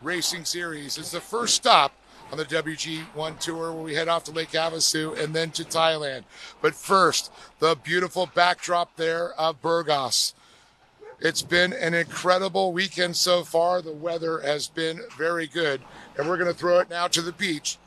Racing Series. It's the first stop on the WG1 tour where we head off to Lake Havasu and then to Thailand. But first, the beautiful backdrop there of Burgos. It's been an incredible weekend so far. The weather has been very good, and we're going to throw it now to the beach.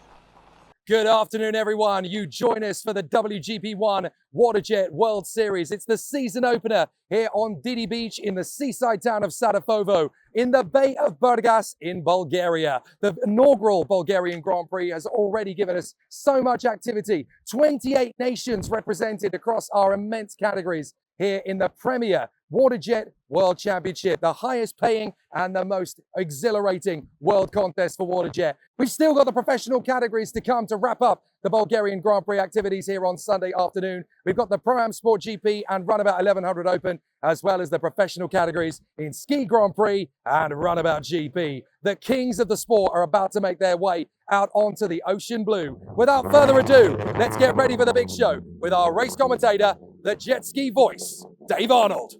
Good afternoon, everyone. You join us for the WGP1 Waterjet World Series. It's the season opener here on Didi Beach in the seaside town of Sarajevo in the Bay of Burgas in Bulgaria. The inaugural Bulgarian Grand Prix has already given us so much activity. 28 nations represented across our immense categories here in the premier Waterjet World Championship, the highest paying and the most exhilarating world contest for Waterjet. We've still got the professional categories to come to wrap up the Bulgarian Grand Prix activities here on Sunday afternoon. We've got the Pro-Am Sport GP and Runabout 1100 Open, as well as the professional categories in Ski Grand Prix and Runabout GP. The kings of the sport are about to make their way out onto the ocean blue. Without further ado, let's get ready for the big show with our race commentator, the Jetski voice, Dave Arnold.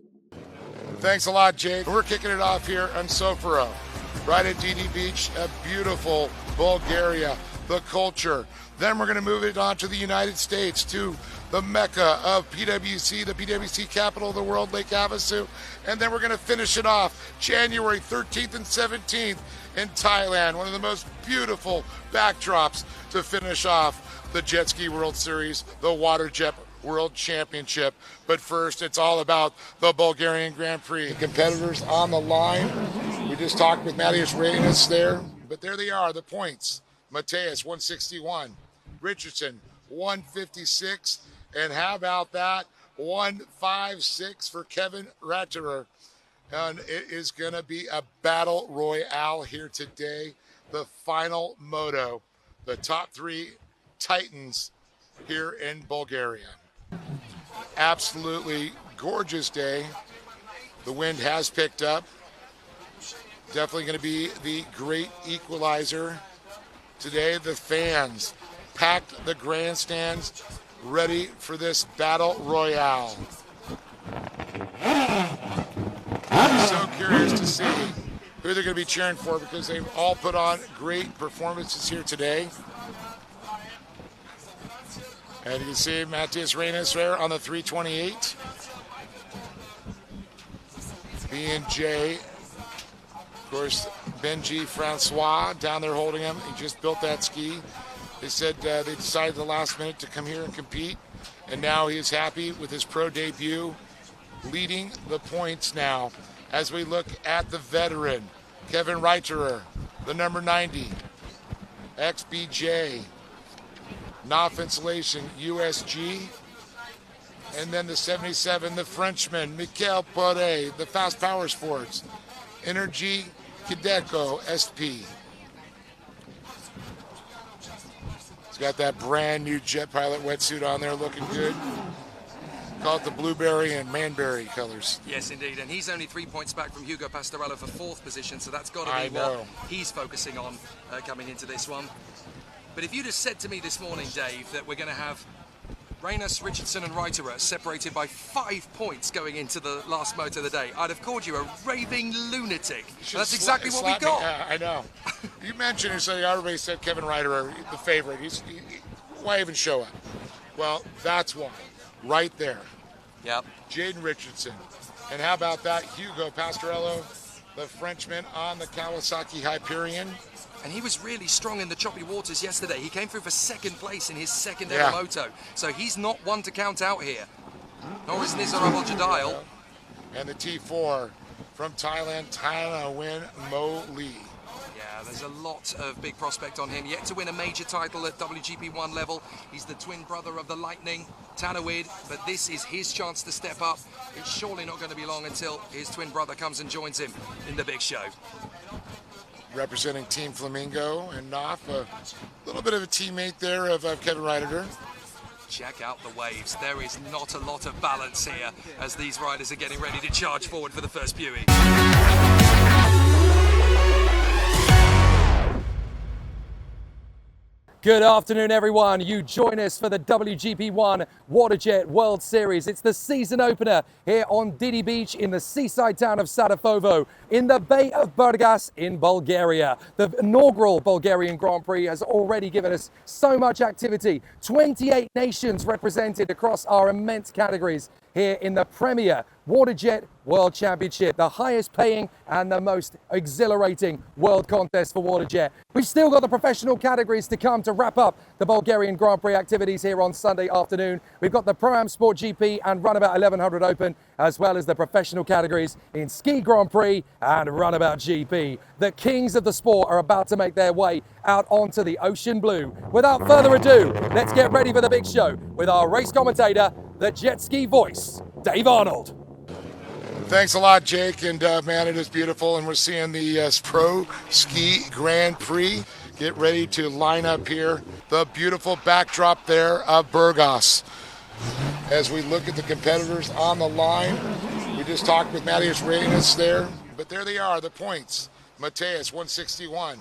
Thanks a lot, Jake. We're kicking it off here on Sofaro, right at Didi Beach, a beautiful Bulgaria, the culture. Then we're going to move it on to the United States, to the Mecca of PWC, the PWC capital of the world, Lake Havasu. And then we're going to finish it off January 13th and 17th in Thailand, one of the most beautiful backdrops to finish off the Jet Ski World Series, the Waterjet World Championship. But first, it's all about the Bulgarian Grand Prix. Competitors on the line. We just talked with Matthias Reines there, but there they are, the points. Mateus, 161. Richardson, 156. And how about that? 156 for Kevin Ratterer. And it is going to be a battle royale here today. The final moto. The top three titans here in Bulgaria. Absolutely gorgeous day. The wind has picked up. Definitely going to be the great equalizer today. The fans packed the grandstands, ready for this battle royale. I'm so curious to see who they're going to be cheering for, because they've all put on great performances here today. And you can see Matthias Reines there on the 328. B&J, of course, Benji Francois down there holding him. He just built that ski. They said they decided the last minute to come here and compete. And now he is happy with his pro debut, leading the points now. As we look at the veteran, Kevin Reiterer, the number 90, XBJ, Knopf Insulation, USG, and then the 77, the Frenchman, Michael Poré, the Fast Power Sports, Energy Kideco, SP. He's got that brand new Jet Pilot wetsuit on there, looking good. Call it the blueberry and manberry colors. Yes, indeed, and he's only 3 points back from Hugo Pastorello for fourth position, so that's got to be what he's focusing on coming into this one. But if you'd have said to me this morning, Dave, that we're going to have Reines, Richardson and Reiterer separated by 5 points going into the last moto of the day, I'd have called you a raving lunatic. That's exactly what we got. Yeah, I know. You mentioned it, so everybody said Kevin Reiterer, the favorite. Why even show up? Well, that's why. Right there. Yep. Jaden Richardson. And how about that? Hugo Pastorello, the Frenchman on the Kawasaki Hyperion. And he was really strong in the choppy waters yesterday. He came through for second place in his second ever moto. So he's not one to count out here. Nor is Nizarabal Jadile. And the T4 from Thailand, Thanawin Mo Lee. Yeah, there's a lot of big prospect on him. Yet to win a major title at WGP1 level. He's the twin brother of the Lightning, Tanawid, but this is his chance to step up. It's surely not going to be long until his twin brother comes and joins him in the big show. Representing Team Flamingo and Knopf, a little bit of a teammate there of Kevin Reiterer. Check out the waves. There is not a lot of balance here as these riders are getting ready to charge forward for the first beauty. Good afternoon, everyone. You join us for the WGP1 WaterJet World Series. It's the season opener here on Didi Beach in the seaside town of Sarajevo in the Bay of Burgas in Bulgaria. The inaugural Bulgarian Grand Prix has already given us so much activity. 28 nations represented across our immense categories here in the premier WaterJet World Championship, the highest paying and the most exhilarating world contest for WaterJet. We've still got the professional categories to come to wrap up the Bulgarian Grand Prix activities here on Sunday afternoon. We've got the Pro-Am Sport GP and Runabout 1100 Open, as well as the professional categories in Ski Grand Prix and Runabout GP. The kings of the sport are about to make their way out onto the ocean blue. Without further ado, let's get ready for the big show with our race commentator, the Jetski voice, Dave Arnold. Thanks a lot, Jake, and man, it is beautiful, and we're seeing the Pro Ski Grand Prix. Get ready to line up here. The beautiful backdrop there of Burgas. As we look at the competitors on the line, we just talked with Matthias Reines there, but there they are, the points. Mateus, 161.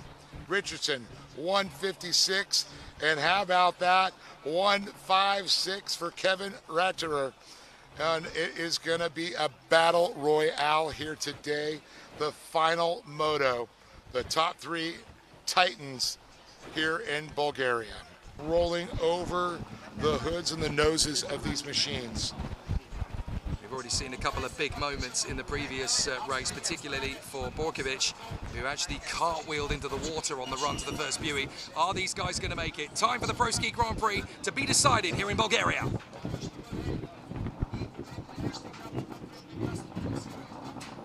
Richardson, 156. And how about that? 156 for Kevin Ratterer. And it is going to be a battle royale here today. The final moto. The top three titans here in Bulgaria. Rolling over the hoods and the noses of these machines. We've already seen a couple of big moments in the previous race, particularly for Borkovic, who actually cartwheeled into the water on the run to the first buoy. Are these guys going to make it? Time for the Pro Ski Grand Prix to be decided here in Bulgaria.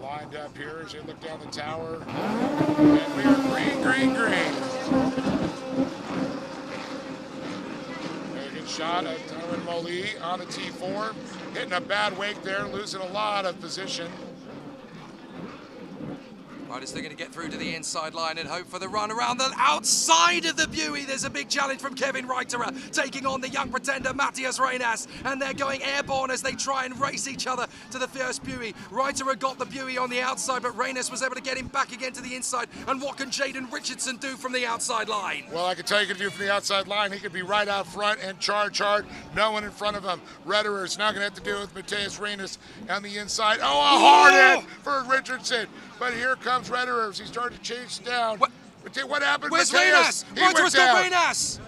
Lined up here as you look down the tower. And we are green, green, green. A good shot of Tywin Moli on the T4. Hitting a bad wake there, losing a lot of position. Right, as they're going to get through to the inside line and hope for the run around the outside of the buoy. There's a big challenge from Kevin Ratterer taking on the young pretender Matthias Reines, and they're going airborne as they try and race each other to the first buoy. Ratterer got the buoy on the outside, but Reines was able to get him back again to the inside. And what can Jaden Richardson do from the outside line? Well, I can tell you he can do from the outside line. He could be right out front and charge hard. No one in front of him. Ratterer is now going to have to deal with Matthias Reines on the inside. Oh, a hard hit for Richardson. But here comes Ratterer as he started to chase down. What happened? Where's Matthias? Reines? Ratterer's got Reines.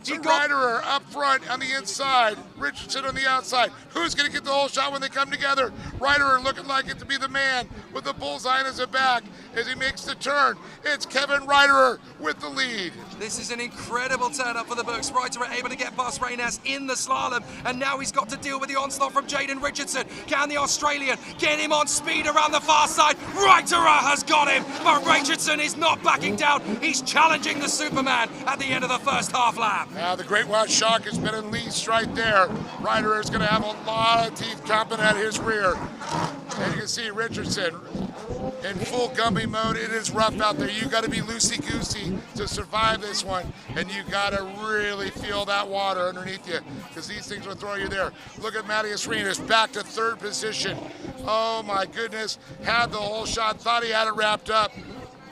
So Ratterer up front on the inside, Richardson on the outside. Who's going to get the whole shot when they come together? Ratterer looking like it to be the man with the bullseye in his back as he makes the turn. It's Kevin Ratterer with the lead. This is an incredible turn up for the Burks. Ratterer able to get past Reines in the slalom, and now he's got to deal with the onslaught from Jaden Richardson. Can the Australian get him on speed around the far side? Ratterer has got him, but Richardson is not backing down. He's challenging the Superman at the end of the first half lap. Now the Great White Shark has been unleashed right there. Ratterer is going to have a lot of teeth chomping at his rear. And you can see Richardson in full Gumby mode. It is rough out there. You got to be loosey-goosey to survive this one, and you got to really feel that water underneath you, because these things will throw you there. Look at Matthias Reines back to third position. Oh my goodness, had the whole shot, thought he had it wrapped up,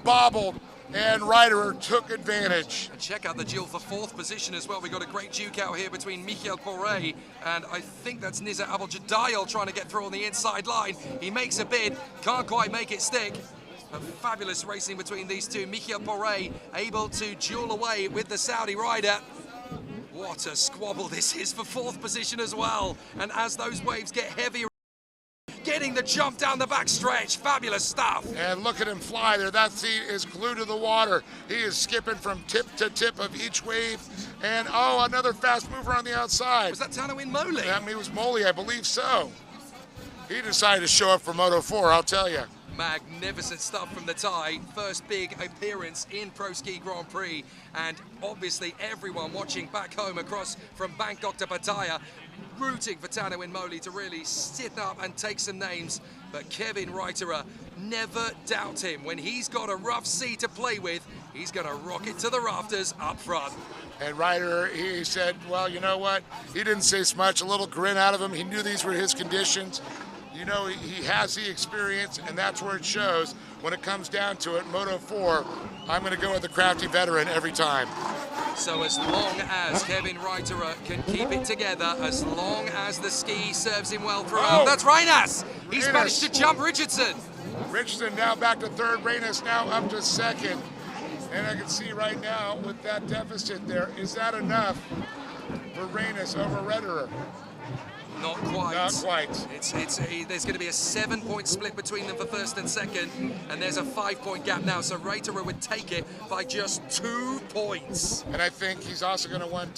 bobbled, and Ratterer took advantage. And check out the duel for fourth position as well. We got a great duke out here between Michael Poré and I think that's Nizar Abuljadayel trying to get through on the inside line. He makes a bid, can't quite make it stick. A fabulous racing between these two. Michael Poré able to duel away with the Saudi rider. What a squabble this is for fourth position as well. And as those waves get heavier, getting the jump down the back stretch. Fabulous stuff. And look at him fly there. That seat is glued to the water. He is skipping from tip to tip of each wave. And oh, another fast mover on the outside. Was that Tywin Moli? It was Moli, I believe so. He decided to show up for Moto 4, I'll tell you. Magnificent stuff from the Thai. First big appearance in Pro Ski Grand Prix. And obviously everyone watching back home across from Bangkok to Pattaya rooting for Tywin Moli to really sit up and take some names. But Kevin Ratterer, never doubt him. When he's got a rough sea to play with, he's going to rock it to the rafters up front. And Ratterer, he said, well, you know what? He didn't say so much, a little grin out of him. He knew these were his conditions. You know, he has the experience, and that's where it shows. When it comes down to it, Moto 4, I'm going to go with the crafty veteran every time. So as long as Kevin Reiterer can keep it together, as long as the ski serves him well throughout. Oh. That's Reinas. He's Reinas. managed to jump Richardson. Richardson now back to third. Reinas now up to second. And I can see right now with that deficit there, is that enough for Reinas over Reiterer? Not quite. Not quite. There's going to be a 7-point split between them for first and second, and there's a 5-point gap now. So Reiterer would take it by just 2 points. And I think he's also going to want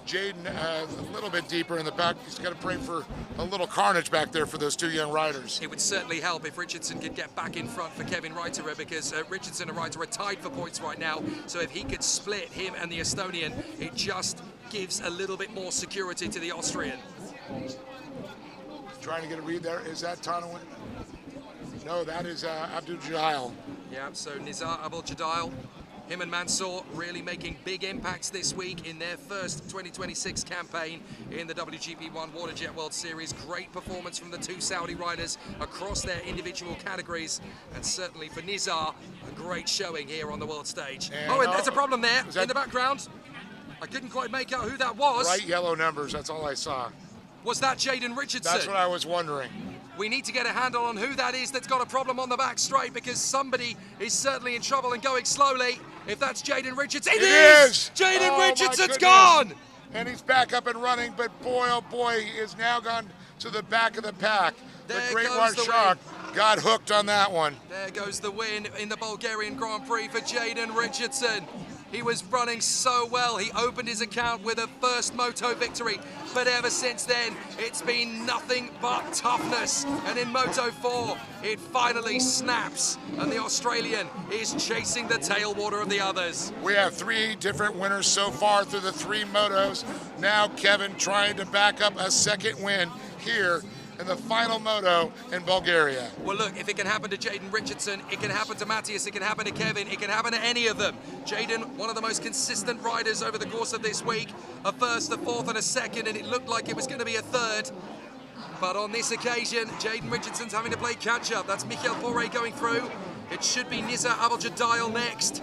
Jaden a little bit deeper in the back. He's got to pray for a little carnage back there for those two young riders. It would certainly help if Richardson could get back in front for Kevin Reiterer, because Richardson and Reiterer are tied for points right now. So if he could split him and the Estonian, it just gives a little bit more security to the Austrian. Trying to get a read there. Is that Tanawin? No, that is Abdul Jadil. Yeah, so Nizar Abul Jadil, him and Mansour really making big impacts this week in their first 2026 campaign in the WGP 1 WaterJet World Series. Great performance from the two Saudi riders across their individual categories, and certainly for Nizar, a great showing here on the world stage. And there's a problem there in the background. I couldn't quite make out who that was. Bright yellow numbers, that's all I saw. Was that Jaden Richardson? That's what I was wondering. We need to get a handle on who that is that's got a problem on the back straight, because somebody is certainly in trouble and going slowly. If that's Jaden Richardson, it is! Jaden Richardson's gone! And he's back up and running, but boy, oh boy, he is now gone to the back of the pack. The Great White Shark got hooked on that one. There goes the win in the Bulgarian Grand Prix for Jaden Richardson. He was running so well. He opened his account with a first moto victory, but ever since then, it's been nothing but toughness. And in Moto 4, it finally snaps, and the Australian is chasing the tailwater of the others. We have 3 different winners so far through the 3 motos. Now Kevin trying to back up a second win here in the final moto in Bulgaria. Well, look, if it can happen to Jaden Richardson, it can happen to Matthias, it can happen to Kevin, it can happen to any of them. Jaden, one of the most consistent riders over the course of this week. A first, a fourth, and a second, and it looked like it was going to be a third. But on this occasion, Jaden Richardson's having to play catch-up. That's Michael Poré going through. It should be Nizar Abul Jadil next.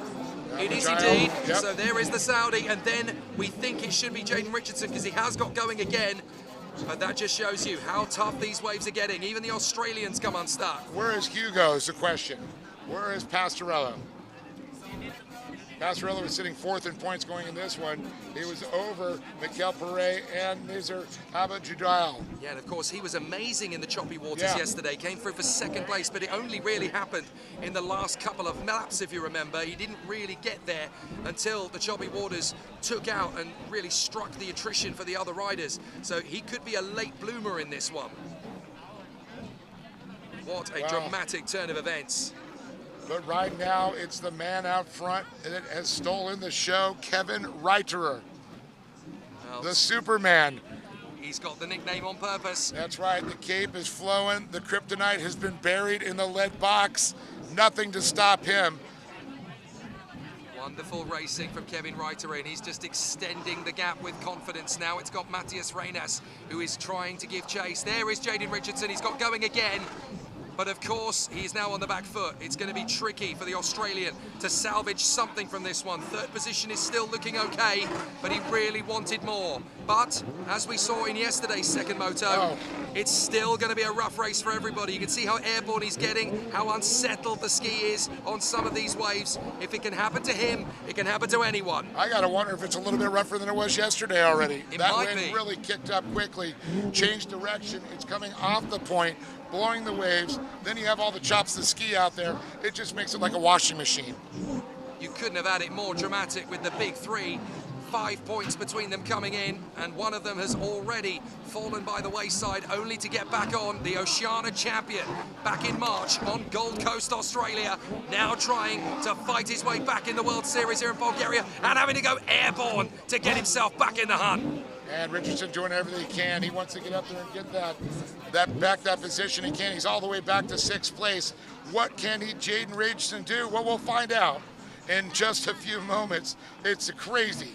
It is indeed. Yep. So there is the Saudi, and then we think it should be Jaden Richardson, because he has got going again. But that just shows you how tough these waves are getting. Even the Australians come unstuck. Where is Hugo is the question. Where is Pastorello? Pastorello was sitting 4th in points going in this one. He was over Michael Poré and Nizar Abul Jadil. Yeah, and of course he was amazing in the choppy waters yesterday. Came through for second place, but it only really happened in the last couple of laps, if you remember. He didn't really get there until the choppy waters took out and really struck the attrition for the other riders. So he could be a late bloomer in this one. What a dramatic turn of events. But right now, it's the man out front that has stolen the show, Kevin Reiterer. Well, the Superman. He's got the nickname on purpose. That's right, the cape is flowing. The kryptonite has been buried in the lead box. Nothing to stop him. Wonderful racing from Kevin Reiterer, and he's just extending the gap with confidence now. It's got Matthias Reinas, who is trying to give chase. There is Jaden Richardson, he's got going again. But of course, he's now on the back foot. It's going to be tricky for the Australian to salvage something from this one. Third position is still looking okay, but he really wanted more. But as we saw in yesterday's second moto, it's still going to be a rough race for everybody. You can see how airborne he's getting, how unsettled the ski is on some of these waves. If it can happen to him, it can happen to anyone. I got to wonder if it's a little bit rougher than it was yesterday already. That might wind be. Really kicked up quickly, changed direction. It's coming off the point, blowing the waves. Then you have all the chops of ski out there. It just makes it like a washing machine. You couldn't have had it more dramatic with the big 3. 5 points between them coming in, and one of them has already fallen by the wayside, only to get back on. The Oceania champion back in March on Gold Coast, Australia, now trying to fight his way back in the World Series here in Bulgaria, and having to go airborne to get himself back in the hunt. And Richardson doing everything he can. He wants to get up there and get that position. He can. He's all the way back to 6th place. What can Jaden Richardson do? Well, we'll find out in just a few moments. It's crazy.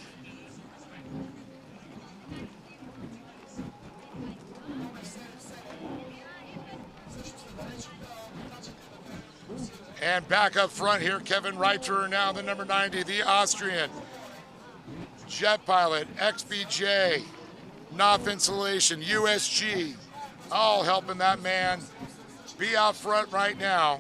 And back up front here, Kevin Reiterer now, the number 90, the Austrian. Jet Pilot, XBJ, Knopf Insulation, USG, all helping that man be out front right now.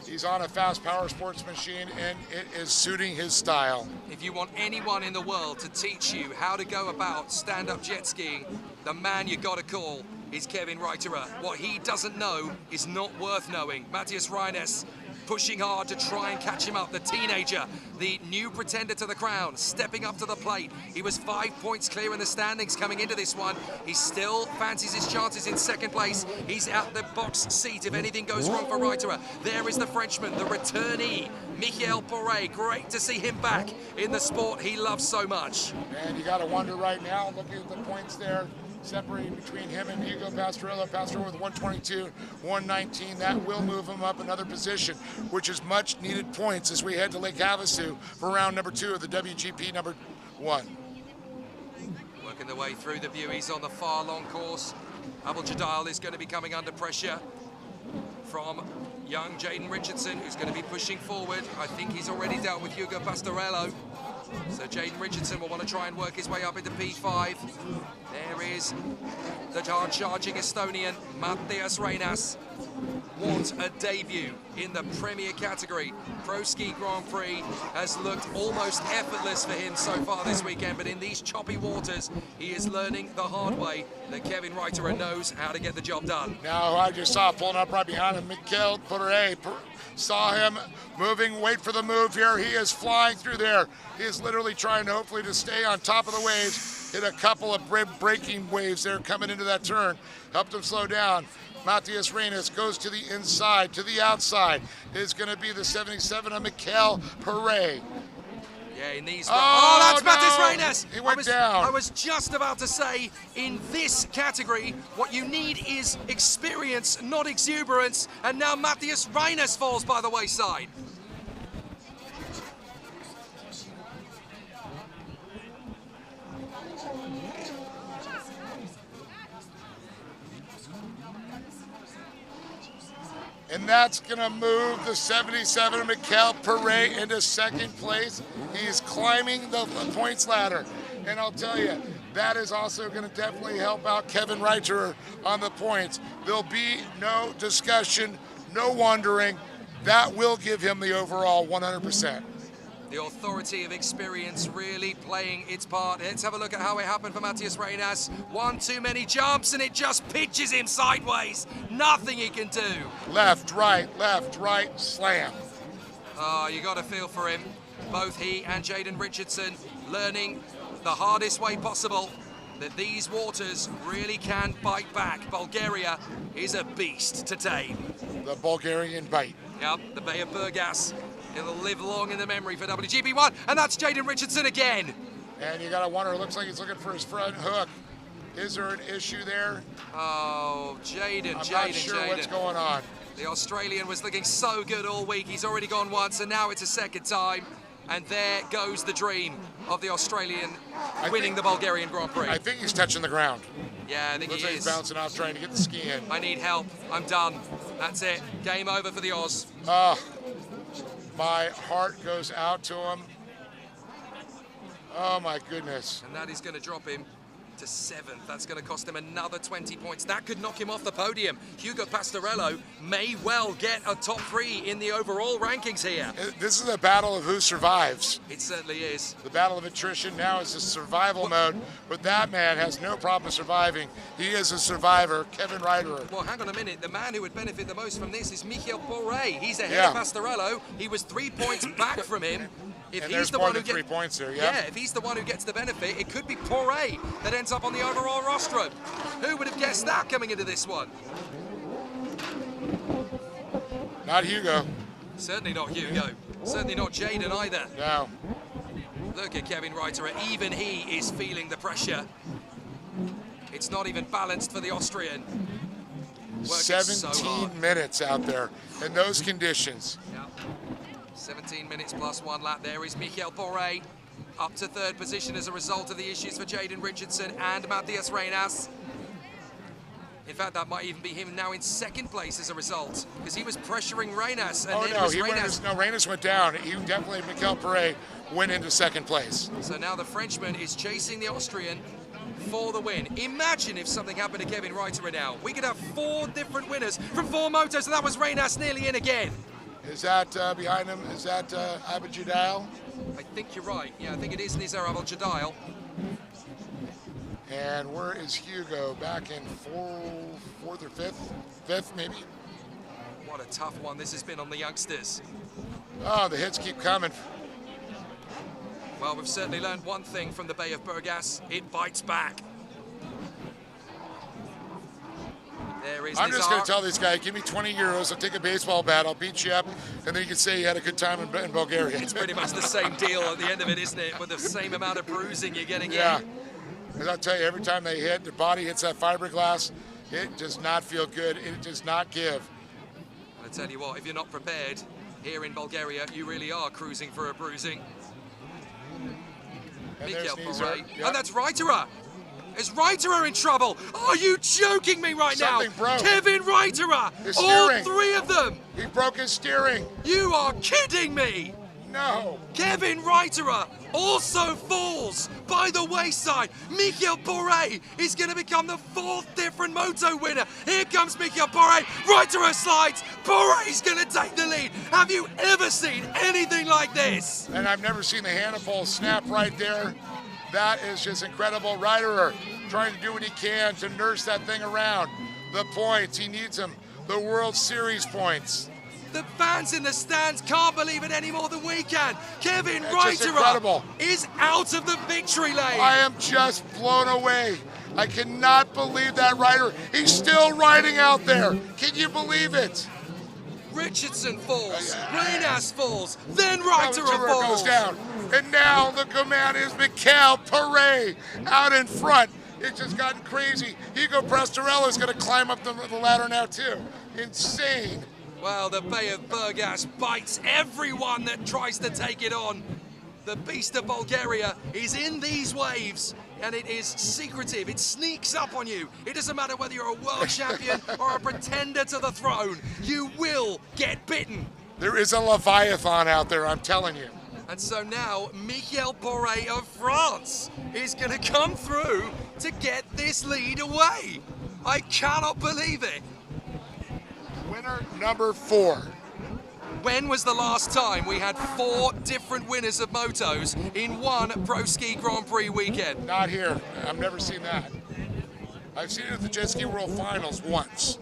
He's on a fast power sports machine, and it is suiting his style. If you want anyone in the world to teach you how to go about stand-up jet skiing, the man you got to call is Kevin Reiterer. What he doesn't know is not worth knowing. Matthias Reines pushing hard to try and catch him up. The teenager, the new pretender to the crown, stepping up to the plate. He was 5 points clear in the standings coming into this one. He still fancies his chances in second place. He's at the box seat if anything goes wrong for Reiterer. There is the Frenchman, the returnee, Michael Poré. Great to see him back in the sport he loves so much. And you got to wonder right now, looking at the points there, separating between him and Hugo Pastorello. Pastorello with 122, 119. That will move him up another position, which is much needed points as we head to Lake Havasu for round number 2 of the WGP number 1. Working the way through the view, he's on the far long course. Abel Jadal is going to be coming under pressure from young Jaden Richardson, who's going to be pushing forward. I think he's already dealt with Hugo Pastorello. So Jaden Richardson will want to try and work his way up into P5. There is the hard-charging Estonian, Matthias Reines. What a debut in the Premier category. Pro Ski Grand Prix has looked almost effortless for him so far this weekend, but in these choppy waters, he is learning the hard way that Kevin Reiterer knows how to get the job done. Now I just saw pulling up right behind him, Michael Poré. Saw him moving, wait for the move here. He is flying through there. He is literally trying to hopefully to stay on top of the waves. Hit a couple of breaking waves there coming into that turn. Helped him slow down. Matthias Reines goes to the inside, to the outside. Is going to be the 77 of Michael Poré. Yeah, in these... Oh, that's no. Matthias Reines! He went down. I was just about to say, in this category, what you need is experience, not exuberance. And now Matthias Reines falls by the wayside. And that's going to move the 77 Michael Poré into second place. He's climbing the points ladder. And I'll tell you, that is also going to definitely help out Kevin Reiterer on the points. There'll be no discussion, no wondering. That will give him the overall 100%. The authority of experience really playing its part. Let's have a look at how it happened for Matthias Reines. One too many jumps and it just pitches him sideways. Nothing he can do. Left, right, slam. Oh, you got to feel for him. Both he and Jaden Richardson learning the hardest way possible that these waters really can bite back. Bulgaria is a beast to tame. The Bulgarian bite. Yep, the Bay of Burgas. It'll live long in the memory for WGP1, and that's Jaden Richardson again. And you gotta wonder, it looks like he's looking for his front hook. Is there an issue there? Oh, Jaden, I'm not sure what's going on. The Australian was looking so good all week. He's already gone once, and now it's a second time. And there goes the dream of the Australian winning the Bulgarian Grand Prix. I think he's touching the ground. Yeah, I think looks he like is. He's bouncing off, trying to get the ski in. I need help. I'm done. That's it. Game over for the Oz. My heart goes out to him. Oh my goodness. And that is going to drop him to 7th. That's going to cost him another 20 points. That could knock him off the podium. Hugo Pastorello may well get a top 3 in the overall rankings here. This is a battle of who survives. It certainly is. The battle of attrition now is a survival mode, but that man has no problem surviving. He is a survivor, Kevin Reiterer. Well, hang on a minute. The man who would benefit the most from this is Michael Poré. He's ahead of Pastorello. He was 3 points back from him. If and he's the more one than who 3 points there, yeah, if he's the one who gets the benefit, it could be Poré that ends up on the overall rostrum. Who would have guessed that coming into this one? Not Hugo. Certainly not Hugo. Certainly not Jaden either. No. Look at Kevin Reiterer. Even he is feeling the pressure. It's not even balanced for the Austrian. 17 minutes out there in those conditions. Yeah. 17 minutes plus 1 lap. There is Michael Poré up to 3rd position as a result of the issues for Jaden Richardson and Matthias Reines. In fact, that might even be him now in second place as a result, because he was pressuring Reynas. And Oh then no, Reynas went down. He definitely, Mikel Perret went into second place. So now the Frenchman is chasing the Austrian for the win. Imagine if something happened to Kevin Reiterer now. We could have 4 different winners from 4 motos, and that was Reynas nearly in again. Is that behind him? Is that Abadjadal? I think you're right. Yeah, I think it is Nizar Abadjadal. And where is Hugo? Back in fourth or fifth? Fifth, maybe? What a tough one this has been on the youngsters. Oh, the hits keep coming. Well, we've certainly learned one thing from the Bay of Burgas. It bites back. There is I'm just Nizar. going to tell this guy, give me 20 euros, I'll take a baseball bat, I'll beat you up, and then you can say you had a good time in Bulgaria. It's pretty much the same deal at the end of it, isn't it? With the same amount of bruising you're getting Yeah. in. Because I'll tell you, every time they hit, their body hits that fiberglass, it does not feel good. It does not give. And I tell you what, if you're not prepared here in Bulgaria, you really are cruising for a bruising. And there's Mikel Nizar. Perret. Yep. And that's Reiterer. Is Reiterer in trouble? Are you joking me right Something now? broke. Kevin Reiterer! His All steering. 3 of them! He broke his steering. You are kidding me! No. Kevin Reiterer also falls by the wayside. Mikel Perret is going to become the 4th different moto winner. Here comes Mikel Perret. Reiterer slides. Perret's going to take the lead. Have you ever seen anything like this? And I've never seen the handle snap right there. That is just incredible. Reiterer trying to do what he can to nurse that thing around. The points, he needs them. The World Series points. The fans in the stands can't believe it any more than we can. Kevin It's just Reiterer incredible. is out of the victory lane. I am just blown away. I cannot believe that rider. He's still riding out there. Can you believe it? Richardson falls, Reynas falls, then Reiterer Reiterer falls. goes down. And now the command is Mikel Perret out in front. It's just gotten crazy. Hugo Prestorello is going to climb up the ladder now too. Insane. Well, the Bay of Burgas bites everyone that tries to take it on. The beast of Bulgaria is in these waves, and it is secretive. It sneaks up on you. It doesn't matter whether you're a world champion or a pretender to the throne. You will get bitten. There is a Leviathan out there, I'm telling you. And so now Mikel Perret of France is going to come through to get this lead away. I cannot believe it. Winner number 4. When was the last time we had 4 different winners of motos in one Pro Ski Grand Prix weekend? Not here. I've never seen that. I've seen it at the Jetski World Finals once.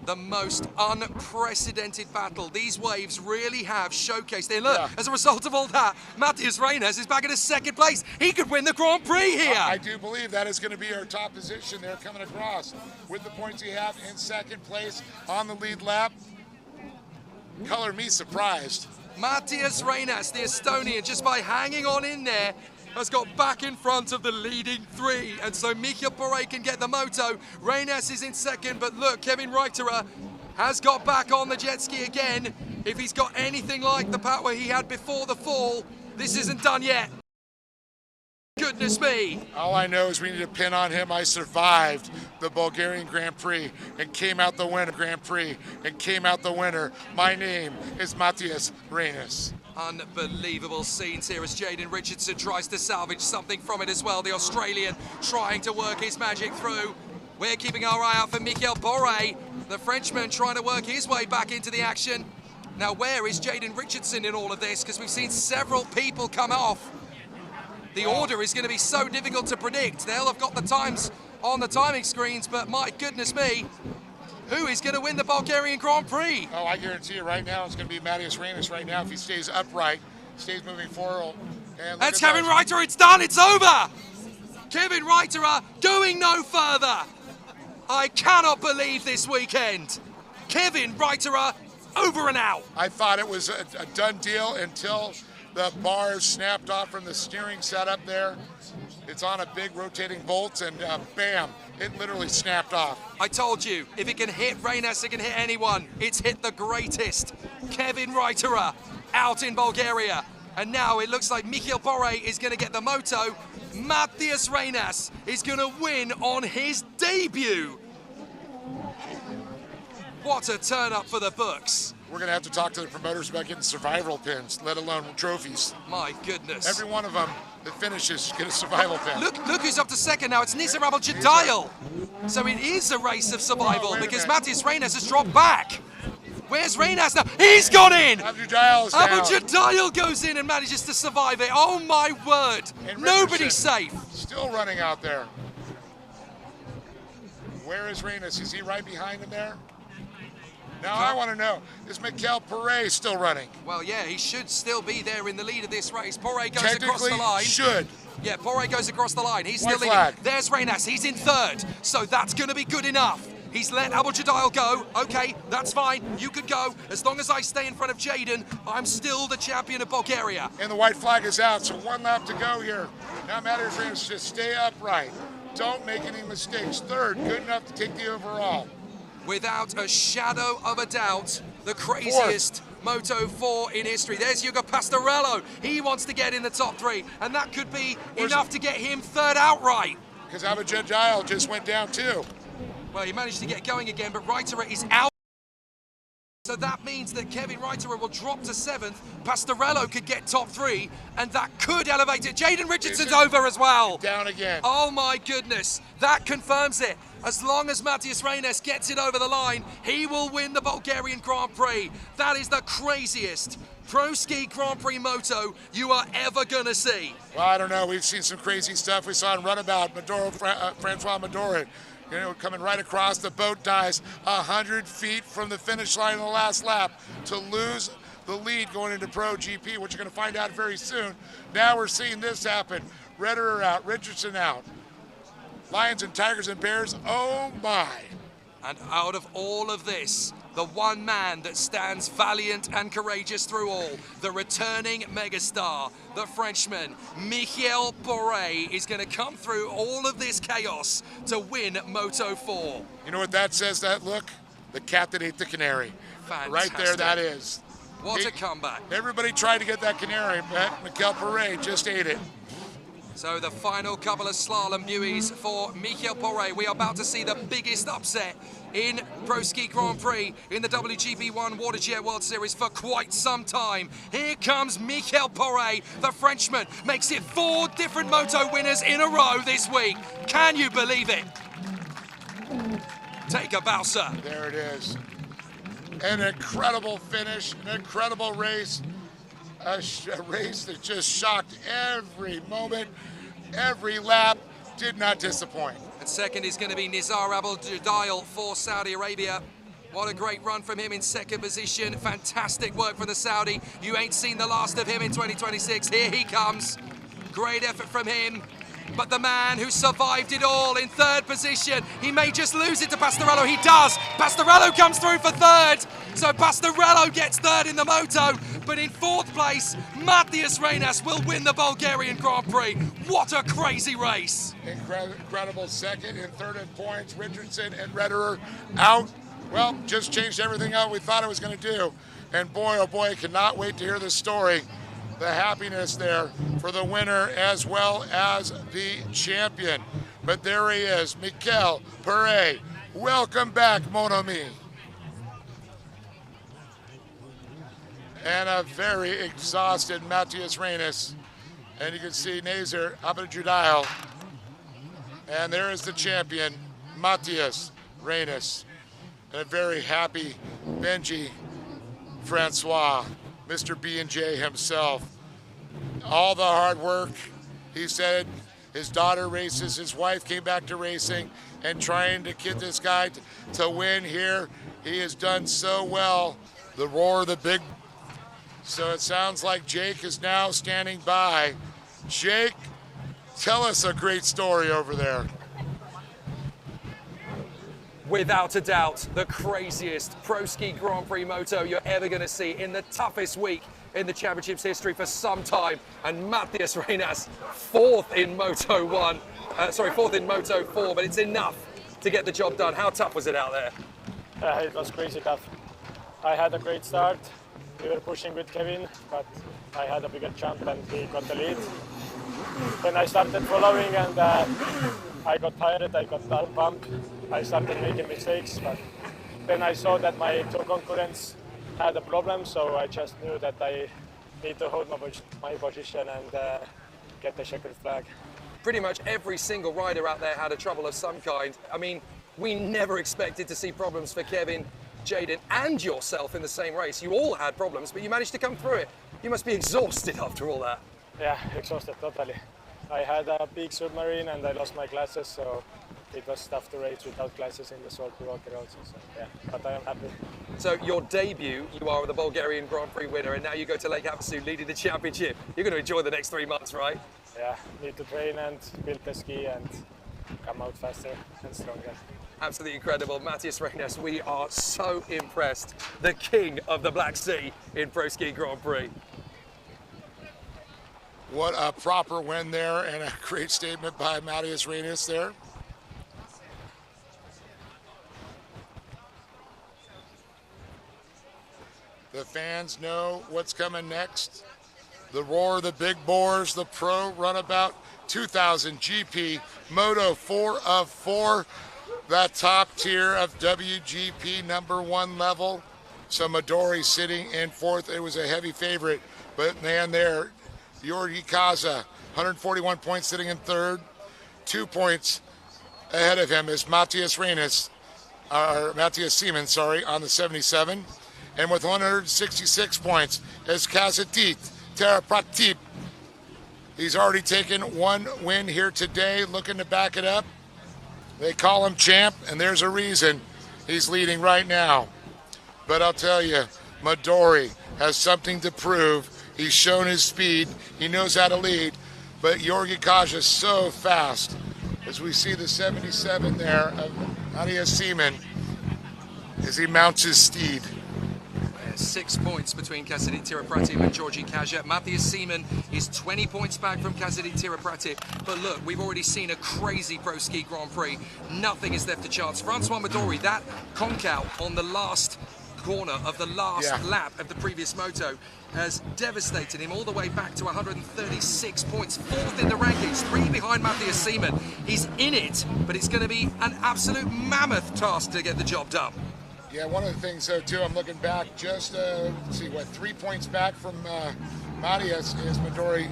The most unprecedented battle. These waves really have showcased. And look, Yeah. as a result of all that, Matthias Reynas is back in his second place. He could win the Grand Prix here. I do believe that is going to be our top position there coming across. With the points he have in second place on the lead lap. Color me surprised. Matthias Reynas, the Estonian, just by hanging on in there, has got back in front of the leading 3. And so Mikel Perret can get the moto. Reynas is in second, but look, Kevin Reiterer has got back on the jet ski again. If he's got anything like the power he had before the fall, this isn't done yet. Goodness me. All I know is we need a pin on him. I survived the Bulgarian Grand Prix and came out the winner. My name is Matthias Reynas. Unbelievable scenes here as Jaden Richardson tries to salvage something from it as well. The Australian trying to work his magic through. We're keeping our eye out for Mikel Perret, the Frenchman trying to work his way back into the action. Now, where is Jaden Richardson in all of this? Because we've seen several people come off. The order is going to be so difficult to predict. They'll have got the times on the timing screens, but my goodness me, who is going to win the Bulgarian Grand Prix? Oh, I guarantee you right now it's going to be Matthias Reynas right now if he stays upright, stays moving forward. And That's Kevin Reiterer. It's done. It's over. Kevin Reiterer going no further. I cannot believe this weekend. Kevin Reiterer over and out. I thought it was a done deal until the bars snapped off from the steering setup there. It's on a big rotating bolt and bam, it literally snapped off. I told you, if it can hit Reynas, it can hit anyone. It's hit the greatest. Kevin Reiterer out in Bulgaria. And now it looks like Mikel Perret is going to get the moto. Matthias Reynas is going to win on his debut What a turn up for the books. We're going to have to talk to the promoters about getting survival pins, let alone trophies. My goodness. Every one of them that finishes get a survival pin. Look who's up to second now. It's Nizar Jadayel. So it is a race of survival because Matthias Reines has dropped back. Where's Reines now? He's gone in! Jadayel goes in and manages to survive it. Oh my word. Nobody's safe. Still running out there. Where is Reines? Is he right behind him there? Now I want to know, is Mikel Perret still running? Well, yeah, he should still be there in the lead of this race. Perret goes across the line. Should. Yeah, Perret goes across the line. He's White still flag. leading. There's Reines. He's in third. So that's going to be good enough. He's let Jadayel go. Okay, that's fine. You could go. As long as I stay in front of Jaden, I'm still the champion of Bulgaria. And the white flag is out, so 1 lap to go here. Now Matthias Reines, just stay upright. Don't make any mistakes. Third, good enough to take the overall. Without a shadow of a doubt, the craziest Moto 4 in history. There's Hugo Pastorello. He wants to get in the top 3, and that could be enough to get him third outright. Because Jadayel just went down too. Well, he managed to get going again, but Reiterer is out. So that means that Kevin Reiterer will drop to 7th. Pastorello could get top 3, and that could elevate it. Jaden Richardson's over as well. Down again. Oh my goodness, that confirms it. As long as Matthias Reines gets it over the line, he will win the Bulgarian Grand Prix. That is the craziest Pro Ski Grand Prix moto you are ever gonna see. Well, I don't know, we've seen some crazy stuff. We saw in Runabout, Francois Madourin, coming right across, the boat dies 100 feet from the finish line in the last lap to lose the lead going into Pro GP, which you're going to find out very soon. Now we're seeing this happen. Redderer out, Richardson out. Lions and Tigers and Bears, oh my. And out of all of this, the one man that stands valiant and courageous through all, the returning megastar, the Frenchman, Mikel Perret, is going to come through all of this chaos to win Moto 4. You know what that says, that look? The cat that ate the canary. Fantastic. Right there, that is. What a comeback. Everybody tried to get that canary, but Mikel Perret just ate it. So the final couple of slalom buoys for Mikel Perret. We are about to see the biggest upset in Pro Ski Grand Prix in the WGP1 WaterJet World Series for quite some time. Here comes Mikel Perret, the Frenchman, makes it 4 different moto winners in a row this week. Can you believe it? Take a bow, sir. There it is. An incredible finish, an incredible race. A race that just shocked every moment, every lap, did not disappoint. And second is going to be Nizar Jadayel for Saudi Arabia. What a great run from him in second position. Fantastic work for the Saudi. You ain't seen the last of him in 2026. Here he comes. Great effort from him. But the man who survived it all in third position, he may just lose it to Pastorello. He does. Pastorello comes through for third. So Pastorello gets third in the moto. But in fourth place, Matthias Reines will win the Bulgarian Grand Prix. What a crazy race. Incredible second and third in points. Richardson and Redderer out. Well, just changed everything out we thought it was going to do. And boy, oh boy, I cannot wait to hear this story. The happiness there for the winner as well as the champion. But there he is, Mikel Perret. Welcome back, mon ami. And a very exhausted Matthias Reines. And you can see Nizar Jadayel. And there is the champion, Matthias Reines. And a very happy Benji Francois, Mr. B&J himself. All the hard work, he said, his daughter races, his wife came back to racing, and trying to get this guy to win here. He has done so well. The roar of the big. So it sounds like Jake is now standing by. Jake, tell us a great story over there. Without a doubt, the craziest Pro Ski Grand Prix moto you're ever going to see in the toughest week in the championship's history for some time. And Matthias Reines, fourth in Moto 4, but it's enough to get the job done. How tough was it out there? It was crazy tough. I had a great start. We were pushing with Kevin, but I had a bigger jump and he got the lead. Then I started following and I got tired, I got down pump. I started making mistakes, but then I saw that my two concurrents had a problem, so I just knew that I need to hold my position and get the checkered flag. Pretty much every single rider out there had a trouble of some kind. I mean, we never expected to see problems for Kevin, Jaden, and yourself in the same race. You all had problems, but you managed to come through it. You must be exhausted after all that. Yeah, exhausted totally. I had a big submarine and I lost my glasses, so it was tough to race without glasses in the salty water also. So yeah, but I am happy. So your debut, you are the Bulgarian Grand Prix winner, and now you go to Lake Havasu leading the championship. You're going to enjoy the next 3 months, right? Yeah, need to train and build the ski and come out faster and stronger. Absolutely incredible. Matthias Reines, we are so impressed. The king of the Black Sea in Pro Ski Grand Prix. What a proper win there, and a great statement by Matthias Reines there. The fans know what's coming next. The roar of the big boars, the Pro Runabout 2000 GP Moto 4 of 4, that top tier of WGP #1 level. So Midori sitting in fourth. It was a heavy favorite, but man there, Georgi Kaza, 141 points sitting in third. 2 points ahead of him is Matthias Seaman, on the 77. And with 166 points is Kazatit Terapratip. He's already taken one win here today, looking to back it up. They call him champ, and there's a reason he's leading right now. But I'll tell you, Midori has something to prove. He's shown his speed. He knows how to lead. But Georgi Kaja is so fast. As we see the 77 there of Matthias Seaman as he mounts his steed. 6 points between Kasadit Tirapratip and Georgi Kaja. Matthias Seaman is 20 points back from Kasadit Tirapratip. But look, we've already seen a crazy Pro Ski Grand Prix. Nothing is left to chance. Francois Midori, that conk out on the last corner of the last lap of the previous moto has devastated him all the way back to 136 points, fourth in the rankings, 3 behind Matthias Seaman. He's in it, but it's going to be an absolute mammoth task to get the job done. Yeah, one of the things, though, too, I'm looking back just, 3 points back from Matthias is Midori.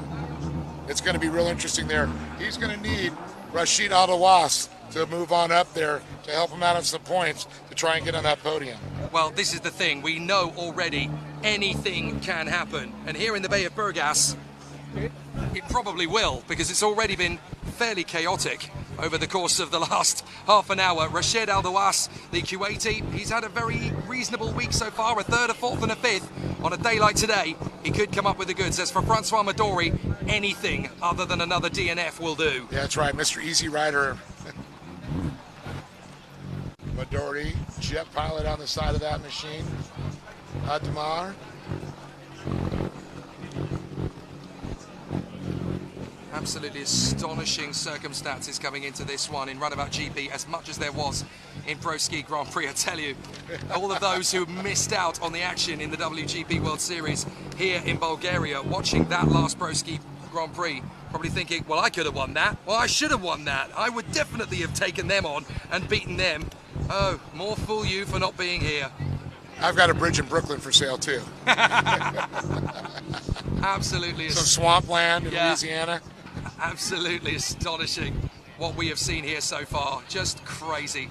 It's going to be real interesting there. He's going to need Rashid Aldawas to move on up there to help him out on some points to try and get on that podium. Well, this is the thing. We know already anything can happen. And here in the Bay of Burgas, it probably will, because it's already been fairly chaotic over the course of the last half an hour. Rashid Aldawas, the Kuwaiti, he's had a very reasonable week so far, a third, a fourth and a fifth. On a day like today, he could come up with the goods. As for Francois Midori, anything other than another DNF will do. Yeah, that's right, Mr. Easy Rider. Midori, jet pilot on the side of that machine. Admar. Absolutely astonishing circumstances coming into this one in Runabout GP, as much as there was in Pro Ski Grand Prix. I tell you, all of those who missed out on the action in the WGP World Series here in Bulgaria, watching that last Pro Ski Grand Prix, probably thinking, well, I could have won that. Well, I should have won that. I would definitely have taken them on and beaten them. Oh, more fool you for not being here. I've got a bridge in Brooklyn for sale, too. Absolutely. Some swampland in Louisiana. Absolutely astonishing what we have seen here so far. Just crazy.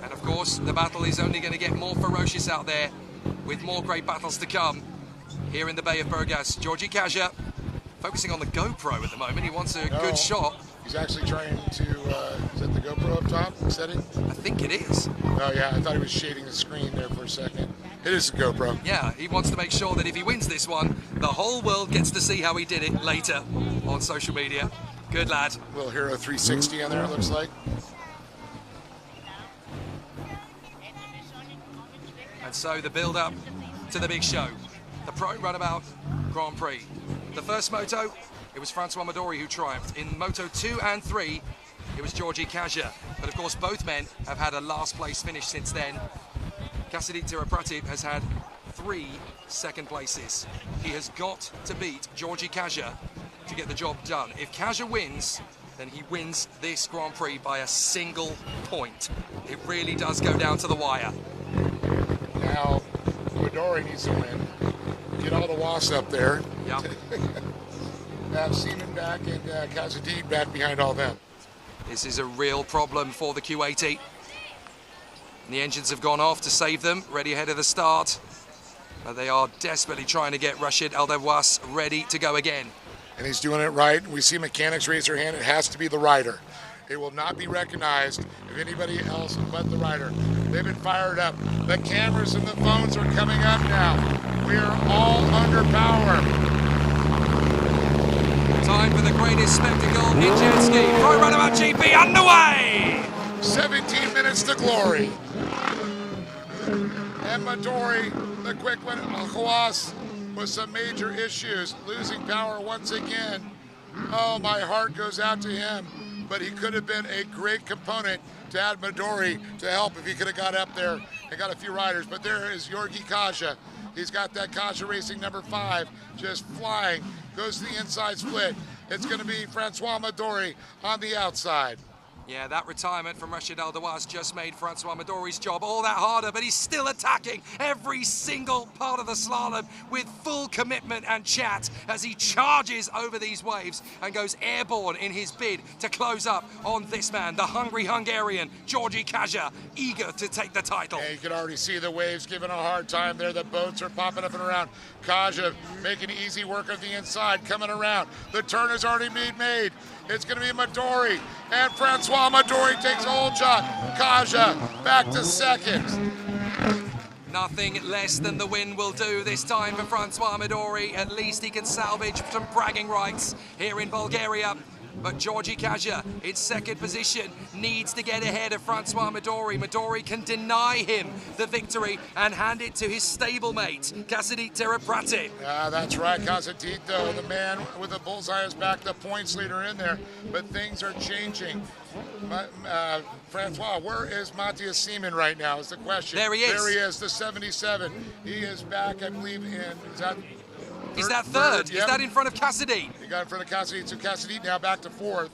And of course, the battle is only going to get more ferocious out there, with more great battles to come here in the Bay of Burgas. Georgi Kaja focusing on the GoPro at the moment. He wants a good shot. He's actually trying to, is that the GoPro up top setting? I think it is. Oh yeah, I thought he was shading the screen there for a second. It is the GoPro. Yeah, he wants to make sure that if he wins this one, the whole world gets to see how he did it later on social media. Good lad. Little Hero 360 on there, it looks like. And so the build-up to the big show, the Pro Runabout Grand Prix. The first moto, it was Francois Midori who triumphed. In Moto 2 and 3, it was Georgi Kaja. But of course, both men have had a last place finish since then. Kasadit Tirapratip has had 3 second places. He has got to beat Georgi Kaja to get the job done. If Kaja wins, then he wins this Grand Prix by a single point. It really does go down to the wire. Now, Midori needs to win. Get all the wasps up there. Yep. Have Seaman back and Kazadid back behind all them. This is a real problem for the Q80. The engines have gone off to save them, ready ahead of the start. But they are desperately trying to get Rashid Eldewas ready to go again. And he's doing it right. We see mechanics raise their hand. It has to be the rider. It will not be recognized if anybody else but the rider. They've been fired up. The cameras and the phones are coming up now. We are all under power. Time for the greatest spectacle in Jetski. Pro Runabout GP underway! 17 minutes to glory. And Midori, the quick one, Hawass with some major issues, losing power once again. Oh, my heart goes out to him, but he could have been a great component to add Midori to help if he could have got up there and got a few riders. But there is Georgi Kaja. He's got that Kaja Racing number 5 just flying, goes to the inside split. It's going to be Francois Midori on the outside. Yeah, that retirement from Rashid Eldewas just made Francois Midori's job all that harder, but he's still attacking every single part of the slalom with full commitment and chat as he charges over these waves and goes airborne in his bid to close up on this man, the hungry Hungarian, Georgi Kaja, eager to take the title. Yeah, you can already see the waves giving a hard time there. The boats are popping up and around. Kaja making easy work of the inside, coming around. The turn is already being made. It's going to be Midori, and Francois Midori takes a hold shot. Kaja back to second. Nothing less than the win will do this time for Francois Midori. At least he can salvage some bragging rights here in Bulgaria. But Georgi Kaja, in second position, needs to get ahead of Francois Midori. Midori can deny him the victory and hand it to his stablemate, Kazadid Teraprati. That's right, Kazadid, though, the man with the bullseye on his back, the points leader in there. But things are changing. Francois, where is Matthias Seaman right now is the question. There he is. There he is, the 77. He is back, I believe, Is that third? Yep. Is that in front of Kazadid? He got in front of Kazadid, so Kazadid now back to fourth.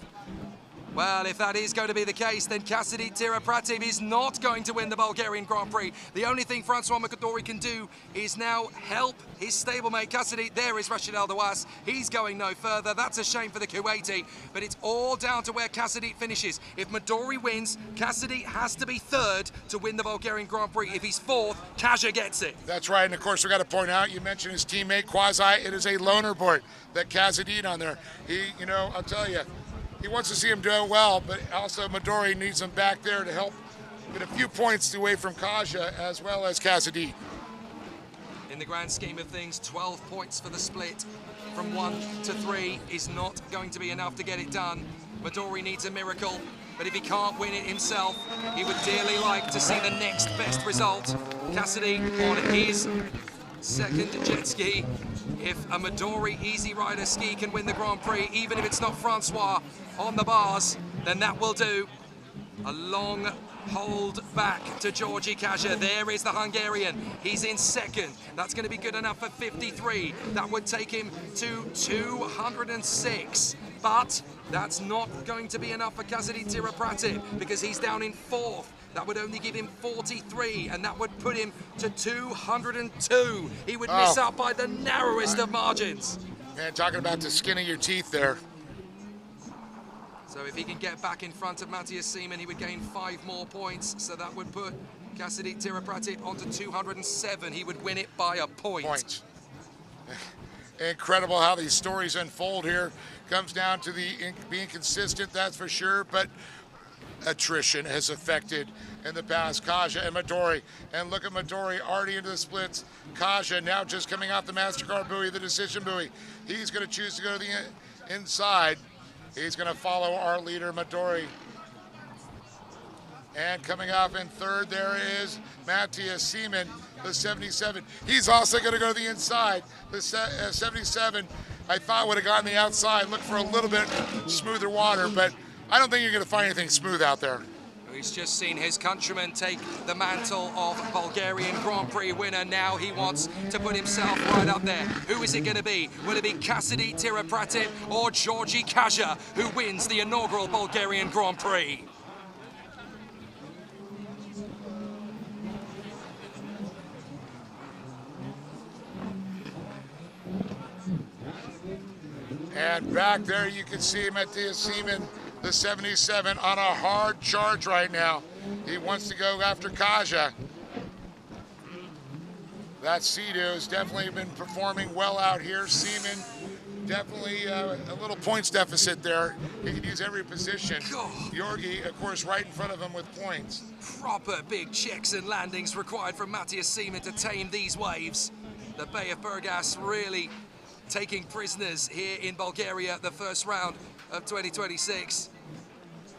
Well, if that is going to be the case, then Kazadid Teraprati is not going to win the Bulgarian Grand Prix. The only thing Francois Midori can do is now help his stablemate Kazadid. There is Rashid Eldewas. He's going no further. That's a shame for the Q80, but it's all down to where Kazadid finishes. If Midori wins, Kazadid has to be third to win the Bulgarian Grand Prix. If he's fourth, Kaja gets it. That's right, and of course we got to point out, you mentioned his teammate Quasi. It is a loner board that Kazadid on there. He, I'll tell you, he wants to see him do well, but also Midori needs him back there to help get a few points away from Kaja as well as Kazadid. In the grand scheme of things, 12 points for the split from 1 to 3 is not going to be enough to get it done. Midori needs a miracle, but if he can't win it himself, he would dearly like to see the next best result. Kazadid on his second jet ski. If a Midori Easy Rider ski can win the Grand Prix, even if it's not Francois on the bars, then that will do. A long hold back to Georgi Kaja. There is the Hungarian. He's in second. That's going to be good enough for 53. That would take him to 206. But that's not going to be enough for Kazadid Teraprati because he's down in fourth. That would only give him 43, and that would put him to 202. He would miss out by the narrowest of margins. Man, talking about the skin of your teeth there. So if he can get back in front of Matthias Seaman, he would gain 5 more points. So that would put Kazadid Teraprati onto 207. He would win it by a point. Incredible how these stories unfold here. Comes down to the being consistent, that's for sure, but attrition has affected in the past Kaja and Midori. And look at Midori already into the splits. Kaja now just coming out the MasterCard buoy, the decision buoy. He's going to choose to go to the inside. He's going to follow our leader, Midori. And coming off in third, there is Matthias Seaman, the 77. He's also going to go to the inside. The 77, I thought would have gotten the outside, look for a little bit smoother water, but I don't think you're going to find anything smooth out there. He's just seen his countryman take the mantle of Bulgarian Grand Prix winner. Now he wants to put himself right up there. Who is it going to be? Will it be Cassidy Tirapratit or Georgi Kaja who wins the inaugural Bulgarian Grand Prix? And back there you can see Matthias Seaman, the 77, on a hard charge right now. He wants to go after Kaja. That Sea-Doo has definitely been performing well out here. Seaman, definitely a little points deficit there. He can use every position. Georgi, of course, right in front of him with points. Proper big checks and landings required from Matthias Seaman to tame these waves. The Bay of Burgas really taking prisoners here in Bulgaria, the first round of 2026.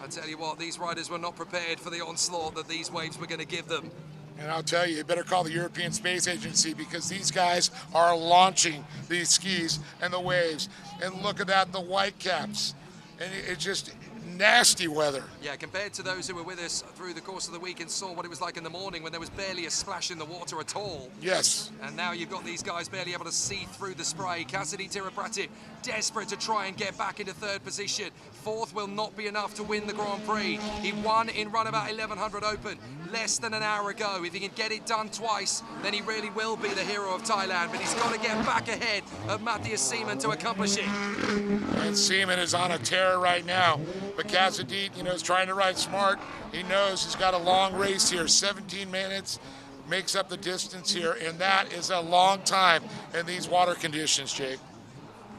I tell you what, these riders were not prepared for the onslaught that these waves were going to give them. And I'll tell you, you better call the European Space Agency because these guys are launching these skis and the waves. And look at that, the white caps. And it's just nasty weather. Yeah, compared to those who were with us through the course of the week and saw what it was like in the morning when there was barely a splash in the water at all. Yes. And now you've got these guys barely able to see through the spray. Cassidy Tirapratit desperate to try and get back into third position. Fourth will not be enough to win the Grand Prix. He won in Runabout 1100 Open less than an hour ago. If he can get it done twice, then he really will be the hero of Thailand. But he's got to get back ahead of Matthias Seaman to accomplish it. And Seaman is on a tear right now. But Cassidy, is trying to ride smart. He knows he's got a long race here. 17 minutes makes up the distance here, and that is a long time in these water conditions, Jake.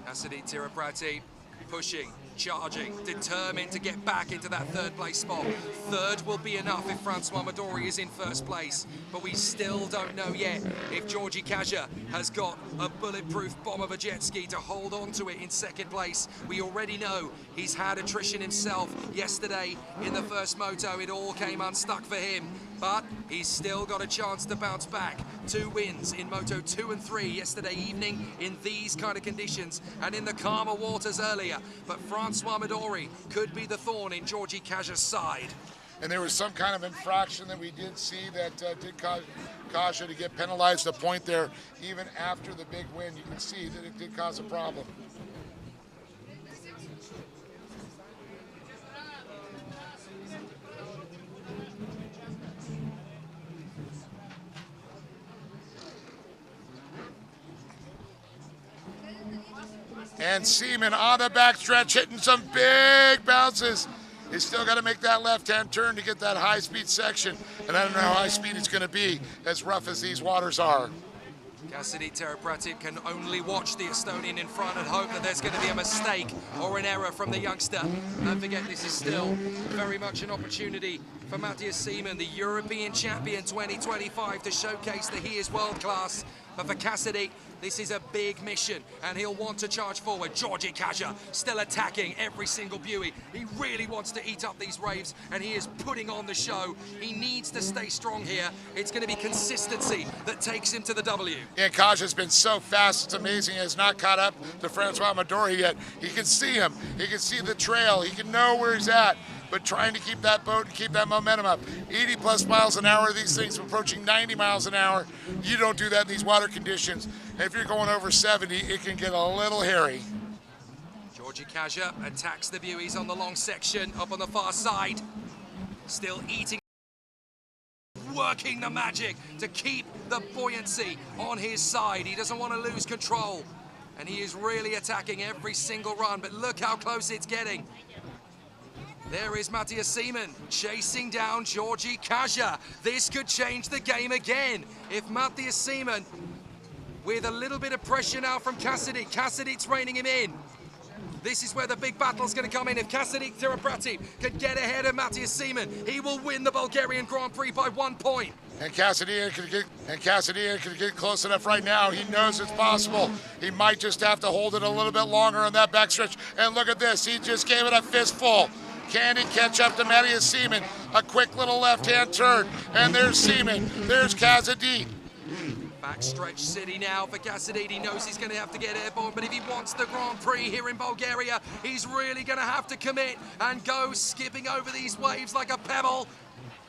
Cassidy Tirapratit pushing, charging, determined to get back into that third place spot. Third will be enough if Francois Midori is in first place, but we still don't know yet if Georgi Kaja has got a bulletproof bomb of a jet ski to hold on to it in second place. We already know he's had attrition himself yesterday in the first moto. It all came unstuck for him, but he's still got a chance to bounce back. 2 wins in Moto 2 and 3 yesterday evening in these kind of conditions and in the calmer waters earlier. But Francois Midori could be the thorn in Georgi Kaja's side. And there was some kind of infraction that we did see that did cause Kaja to get penalized a point there. Even after the big win, you can see that it did cause a problem. And Seaman on the backstretch hitting some big bounces. He's still got to make that left-hand turn to get that high-speed section. And I don't know how high speed it's going to be, as rough as these waters are. Cassidy Tirapratit can only watch the Estonian in front and hope that there's going to be a mistake or an error from the youngster. Don't forget, this is still very much an opportunity for Matthias Seaman, the European champion 2025, to showcase that he is world-class. But for Cassidy, this is a big mission, and he'll want to charge forward. Georgi Kaja still attacking every single buoy. He really wants to eat up these waves, and he is putting on the show. He needs to stay strong here. It's going to be consistency that takes him to the W. Yeah, Kaja's been so fast, it's amazing. He has not caught up to Francois Midori yet. He can see him. He can see the trail. He can know where he's at. But trying to keep that boat and keep that momentum up. 80 plus miles an hour, these things approaching 90 miles an hour. You don't do that in these water conditions. And if you're going over 70, it can get a little hairy. Georgi Kaja attacks the buoys on the long section up on the far side. Still eating, working the magic to keep the buoyancy on his side. He doesn't want to lose control. And he is really attacking every single run, but look how close it's getting. There is Matthias Seaman chasing down Georgi Kaja. This could change the game again. If Matthias Seaman, with a little bit of pressure now from Cassidy, Cassidy's reining him in. This is where the big battle's going to come in. If Cassidy Tirapratit can get ahead of Matthias Seaman, he will win the Bulgarian Grand Prix by 1 point. And Cassidy can get close enough right now. He knows it's possible. He might just have to hold it a little bit longer on that backstretch. And look at this, he just gave it a fistful. Can he catch up to Matthias Seaman? A quick little left-hand turn, and there's Seaman. There's Cassidy. Backstretch city now for Cassidy. He knows he's going to have to get airborne, but if he wants the Grand Prix here in Bulgaria, he's really going to have to commit and go skipping over these waves like a pebble.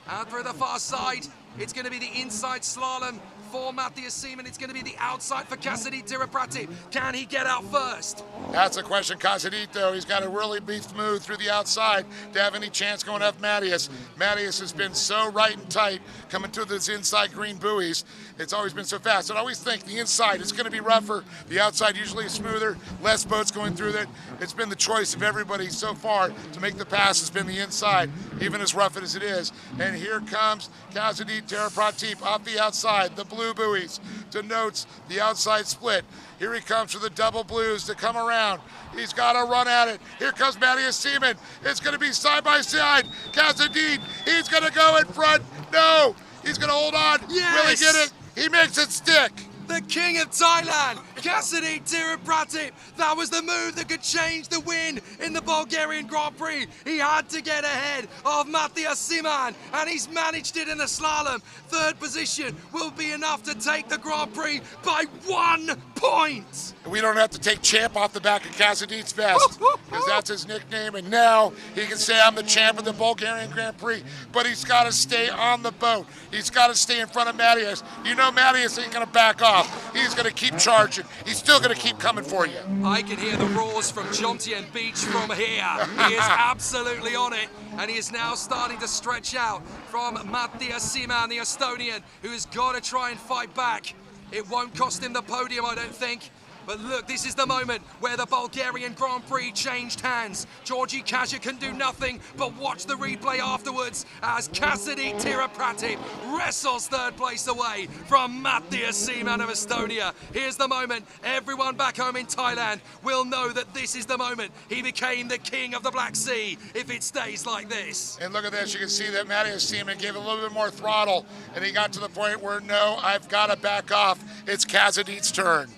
Out through the far side, it's going to be the inside slalom for Matthias Seaman. It's going to be the outside for Cassidy Tirapratip. Can he get out first? That's the question. Casadito, he's got to really be smooth through the outside to have any chance going up Matthias. Matthias has been so right and tight coming to those inside green buoys. It's always been so fast. And I always think the inside is going to be rougher. The outside usually is smoother, less boats going through it. It's been the choice of everybody so far to make the pass has been the inside, even as rough as it is. And here comes Cassidy Tirapratip off the outside, the blue buoys denotes the outside split. Here he comes for the double blues to come around. He's got to run at it. Here comes Matthias Seaman. It's going to be side by side. Cassidy, he's going to go in front. No, he's going to hold on. Yes! Will he get it? He makes it stick. The king of Thailand, Cassidy Tirapratip. That was the move that could change the win in the Bulgarian Grand Prix. He had to get ahead of Matthias Seaman, and he's managed it in the slalom. Third position will be enough to take the Grand Prix by 1 point. We don't have to take champ off the back of Cassidy's vest, because that's his nickname, and now he can say I'm the champ of the Bulgarian Grand Prix, but he's got to stay on the boat. He's got to stay in front of Matthias. You know Matthias ain't going to back off. He's going to keep charging. He's still going to keep coming for you. I can hear the roars from Jontian Beach from here. He is absolutely on it, and he is now starting to stretch out from Matthias Seaman, the Estonian, who has got to try and fight back. It won't cost him the podium, I don't think. But look, this is the moment where the Bulgarian Grand Prix changed hands. Georgi Kaja can do nothing but watch the replay afterwards as Cassidy Tirapratip wrestles third place away from Matthias Seaman of Estonia. Here's the moment. Everyone back home in Thailand will know that this is the moment he became the king of the Black Sea if it stays like this. And look at this. You can see that Matthias Seaman gave a little bit more throttle, and he got to the point where, no, I've got to back off. It's Cassidy's turn.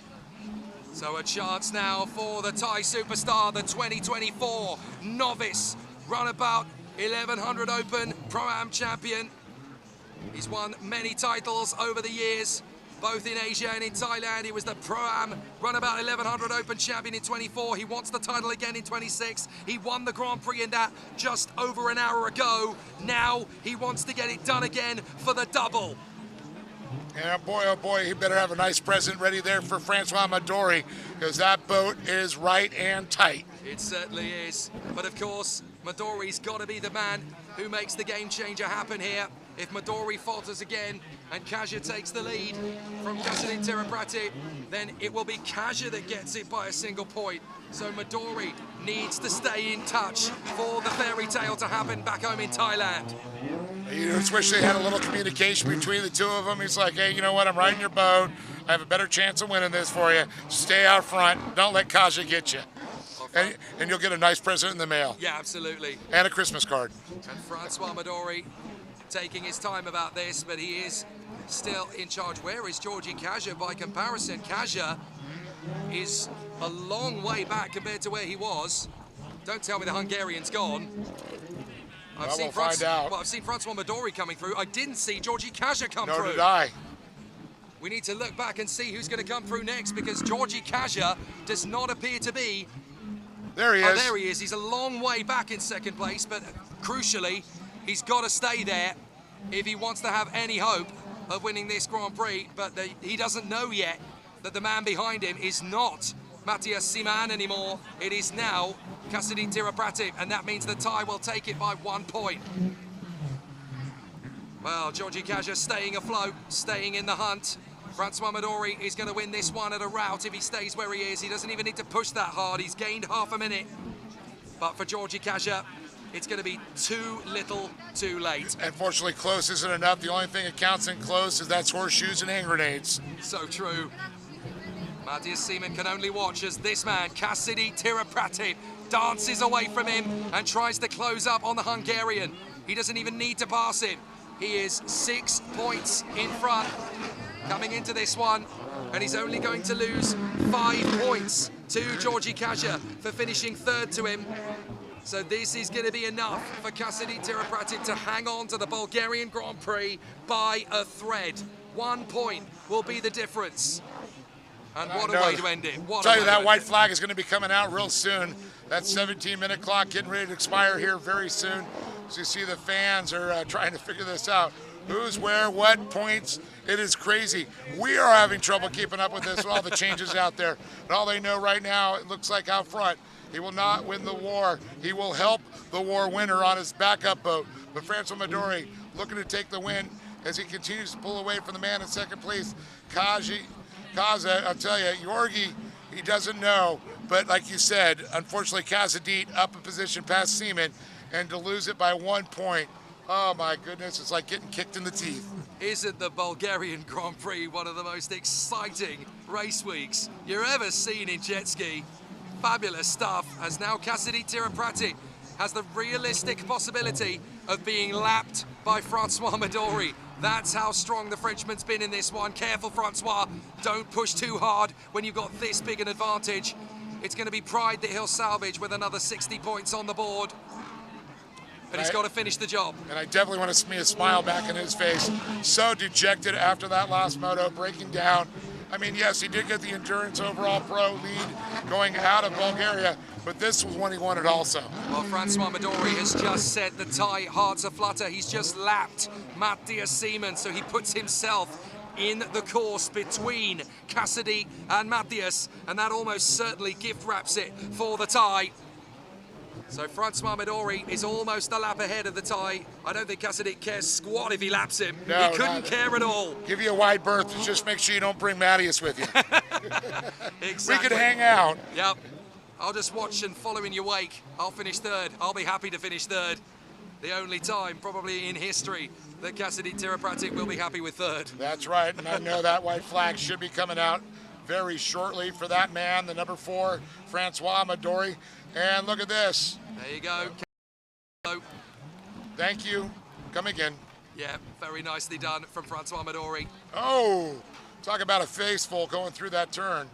So a chance now for the Thai superstar, the 2024 novice Runabout 1100 Open Pro-Am champion. He's won many titles over the years, both in Asia and in Thailand. He was the Pro-Am Runabout 1100 Open champion in 24. He wants the title again in 26. He won the Grand Prix in that just over an hour ago. Now he wants to get it done again for the double. And oh boy, he better have a nice present ready there for Francois Midori, because that boat is right and tight. It certainly is. But of course, Midori's got to be the man who makes the game changer happen here. If Midori falters again and Kaja takes the lead from Cassidy Tirapratip, then it will be Kaja that gets it by a single point. So Midori needs to stay in touch for the fairy tale to happen back home in Thailand. You just wish they had a little communication between the two of them. He's like, hey, you know what? I'm riding your boat. I have a better chance of winning this for you. Stay out front. Don't let Kaja get you. And you'll get a nice present in the mail. Yeah, absolutely. And a Christmas card. And Francois Midori taking his time about this, but he is still in charge. Where is Georgi Kaja by comparison? Kaja is a long way back compared to where he was. Don't tell me the Hungarian's gone. I've seen Francois Midori coming through. I didn't see Georgi Kaja come through. Nor did I. We need to look back and see who's going to come through next, because Georgi Kaja does not appear to be. There he is. Oh, there he is. He's a long way back in second place, but crucially, he's got to stay there if he wants to have any hope of winning this Grand Prix. But he doesn't know yet that the man behind him is not Matthias Seaman anymore. It is now Cassidy Tirapratip, and that means the Thai will take it by 1 point. Well, Georgi Kaja staying afloat, staying in the hunt. Francois Midori is going to win this one at a rout if he stays where he is. He doesn't even need to push that hard. He's gained half a minute. But for Georgi Kaja, it's going to be too little, too late. Unfortunately, close isn't enough. The only thing that counts in close is that's horseshoes and hand grenades. So true. Matthias Seaman can only watch as this man, Cassidy Tirapratip, dances away from him and tries to close up on the Hungarian. He doesn't even need to pass him. He is 6 points in front coming into this one, and he's only going to lose 5 points to Georgi Kaja for finishing third to him. So this is going to be enough for Cassidy Tirapratip to hang on to the Bulgarian Grand Prix by a thread. 1 point will be the difference. And what a way to end it. What Tell you that white flag is going to be coming out real soon. That 17-minute clock getting ready to expire here very soon. As you see, the fans are trying to figure this out. Who's where, what points. It is crazy. We are having trouble keeping up with this, with all the changes out there. And all they know right now, it looks like out front, he will not win the war. He will help the war winner on his backup boat. But Francois Midori looking to take the win as he continues to pull away from the man in second place, Kaza. I'll tell you, Yorgi, he doesn't know. But like you said, unfortunately, Kazadit up a position past Seaman, and to lose it by 1 point, oh my goodness, it's like getting kicked in the teeth. Isn't the Bulgarian Grand Prix one of the most exciting race weeks you've ever seen in Jetski? Fabulous stuff, as now Kazadit Tiraprati has the realistic possibility of being lapped by Francois Midori. That's how strong the Frenchman's been in this one. Careful, Francois. Don't push too hard when you've got this big an advantage. It's going to be pride that he'll salvage with another 60 points on the board. But he's got to finish the job. And I definitely want to see a smile back in his face. So dejected after that last moto, breaking down. I mean, yes, he did get the Endurance Overall Pro lead going out of Bulgaria, but this was one he wanted also. Well, Francois Midori has just set the tie hearts aflutter. He's just lapped Matthias Seaman, so he puts himself in the course between Cassidy and Matthias, and that almost certainly gift wraps it for the tie. So Francois Midori is almost a lap ahead of the tie. I don't think Cassidy cares squat if he laps him. No, he couldn't care at all. Give you a wide berth, just make sure you don't bring Matthias with you. Exactly. We could hang out. Yep. I'll just watch and follow in your wake. I'll finish third. I'll be happy to finish third. The only time, probably in history, that Cassidy Tirapratic will be happy with third. That's right, and I know that white flag should be coming out very shortly for that man, the number 4, Francois Midori. And look at this. There you go. Thank you. Come again. Yeah, very nicely done from Francois Midori. Oh, talk about a faceful going through that turn.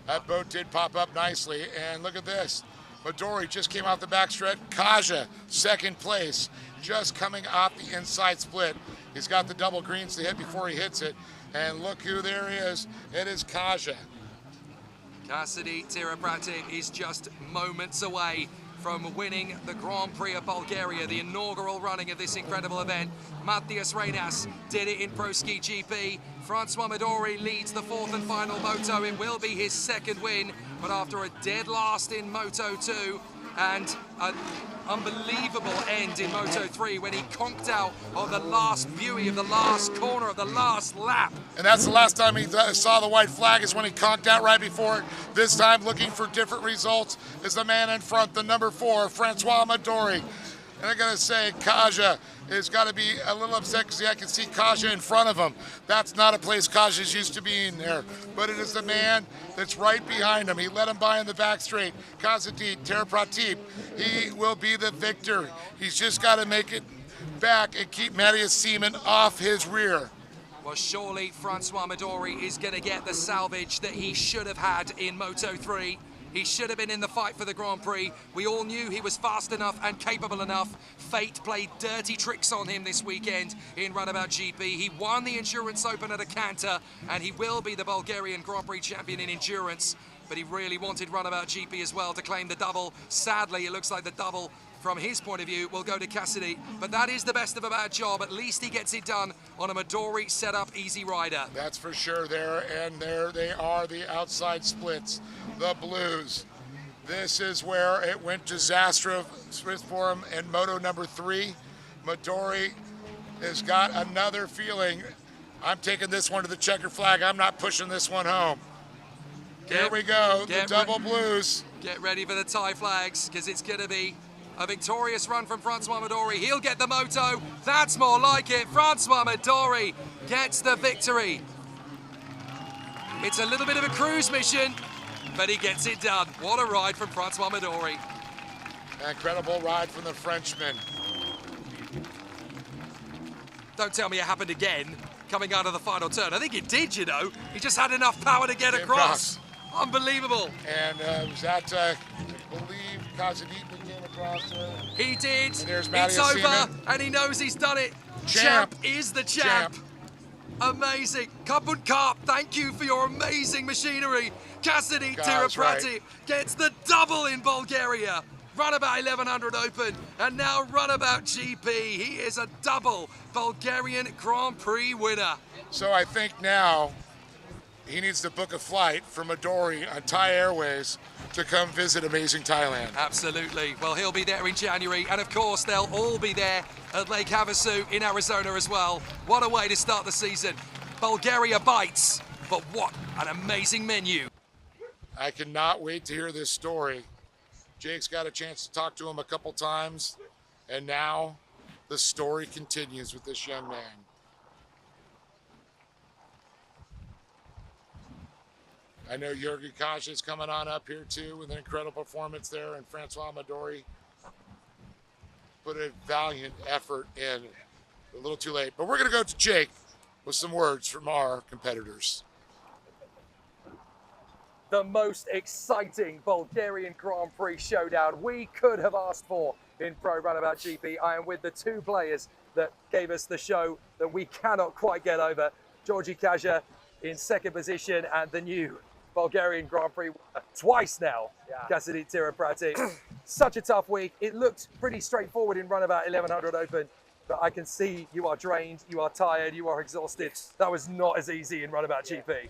That boat did pop up nicely, and look at this. Midori just came off the backstretch. Kaja, second place, just coming off the inside split. He's got the double greens to hit before he hits it. And look who there is. It is Kaja. Cassidy Tirapratic is just moments away from winning the Grand Prix of Bulgaria, the inaugural running of this incredible event. Matthias Reinas did it in Pro Ski GP. Francois Midori leads the 4th and final moto. It will be his 2nd win, but after a dead last in Moto 2 and an unbelievable end in Moto 3 when he conked out on the last buoy of the last corner of the last lap. And that's the last time he saw the white flag, is when he conked out right before it. This time, looking for different results, is the man in front, the number 4, Francois Midori. And I gotta say, Kaja has got to be a little upset because I can see Kaja in front of him. That's not a place Kaja's used to being there, but it is the man that's right behind him. He let him by in the back straight. Kazadit Terapratip, he will be the victor. He's just got to make it back and keep Matthias Seaman off his rear. Well, surely Francois Midori is going to get the salvage that he should have had in Moto 3. He should have been in the fight for the Grand Prix. We all knew he was fast enough and capable enough. Fate played dirty tricks on him this weekend in Runabout GP. He won the Endurance Open at a canter, and he will be the Bulgarian Grand Prix champion in Endurance. But he really wanted Runabout GP as well to claim the double. Sadly, it looks like the double, from his point of view, will go to Cassidy. But that is the best of a bad job. At least he gets it done on a Midori set-up easy rider. That's for sure there, and there they are, the outside splits, the blues. This is where it went disastrous for him in Moto number 3. Midori has got another feeling. I'm taking this one to the checker flag. I'm not pushing this one home. Here we go, the double blues. Get ready for the tie flags, because it's going to be a victorious run from Francois Midori. He'll get the moto. That's more like it. Francois Midori gets the victory. It's a little bit of a cruise mission, but he gets it done. What a ride from Francois Midori. Incredible ride from the Frenchman. Don't tell me it happened again, coming out of the final turn. I think it did, you know. He just had enough power to get across. Unbelievable. And was that, I believe, Kazadit came across there? He did. And there's it's over, Seaman. and he knows he's done it. Champ Is the champ. Amazing. Cup and Carp, thank you for your amazing machinery. Cassidy Guys, Tiraprati gets the double in Bulgaria. Runabout 1100 Open and now Runabout GP. He is a double Bulgarian Grand Prix winner. So I think now he needs to book a flight from Midori on Thai Airways to come visit amazing Thailand. Absolutely. Well, he'll be there in January, and of course, they'll all be there at Lake Havasu in Arizona as well. What a way to start the season. Bulgaria bites, but what an amazing menu. I cannot wait to hear this story. Jake's got a chance to talk to him a couple times, and now the story continues with this young man. I know Jurgi Kaja is coming on up here too with an incredible performance there, and Francois Midori put a valiant effort in. A little too late, but we're going to go to Jake with some words from our competitors. The most exciting Bulgarian Grand Prix showdown we could have asked for in Pro Runabout GP. I am with the two players that gave us the show that we cannot quite get over. Georgi Kaja in second position and the new Bulgarian Grand Prix twice now, Cassidy Tiraprati. Such a tough week. It looked pretty straightforward in Runabout 1100 Open, but I can see you are drained, you are tired, you are exhausted. That was not as easy in Runabout GP.